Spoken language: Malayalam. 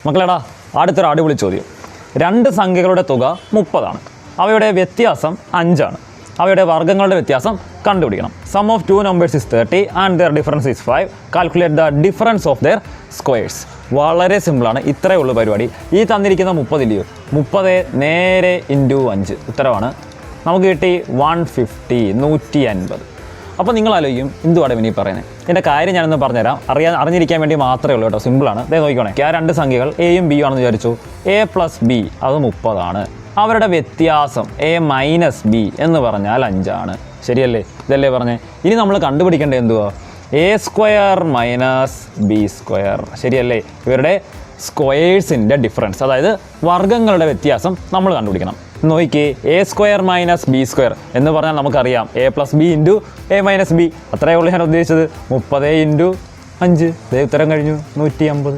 മക്കളെടാ, അടുത്തൊരു അടിപൊളി ചോദ്യം. രണ്ട് സംഖ്യകളുടെ തുക 30 ആണ്. അവയുടെ വ്യത്യാസം 5 ആണ്. അവയുടെ വർഗ്ഗങ്ങളുടെ വ്യത്യാസം കണ്ടുപിടിക്കണം. Sum of two numbers is 30 and their difference is 5. Calculate the difference of their squares. വളരെ സിമ്പിളാണ്. ഇത്രയേ ഉള്ളൂ പരിപാടി. ഈ തന്നിരിക്കുന്ന 30 ഇല്ലയോ, 30 നേരെ ഇൻറ്റു 5 ഉത്തരവാണ്. നമുക്ക് കിട്ടി 150, 150. അപ്പോൾ നിങ്ങൾ ആലോചിക്കും, എന്തുവാണ് ഇനി പറയുന്നത്? ഇതിൻ്റെ കാര്യം ഞാനൊന്ന് പറഞ്ഞുതരാം. അറിഞ്ഞിരിക്കാൻ വേണ്ടി മാത്രമേ ഉള്ളൂ കേട്ടോ. സിമ്പിളാണ്. അതേ നോക്കിക്കോണേ. ആ രണ്ട് സംഖ്യകൾ എയും ബിയും ആണെന്ന് വിചാരിച്ചു. എ പ്ലസ് ബി അത് 30 ആണ്. അവരുടെ വ്യത്യാസം എ മൈനസ് ബി എന്ന് പറഞ്ഞാൽ 5 ആണ്. ശരിയല്ലേ? ഇതല്ലേ പറഞ്ഞേ. ഇനി നമ്മൾ കണ്ടുപിടിക്കേണ്ടത് എന്തുവാ? A square minus B square. ശരിയല്ലേ? ഇവരുടെ സ്ക്വയേഴ്സിൻ്റെ ഡിഫറൻസ്, അതായത് വർഗ്ഗങ്ങളുടെ വ്യത്യാസം നമ്മൾ കണ്ടുപിടിക്കണം. നോക്കിക്കേ, A square minus B square എന്ന് പറഞ്ഞാൽ നമുക്കറിയാം A plus B into A minus B. അത്രയേ ഉള്ളൂ ഞാൻ ഉദ്ദേശിച്ചത്. 30 ഇൻറ്റു 5. ഉത്തരം കഴിഞ്ഞു 150.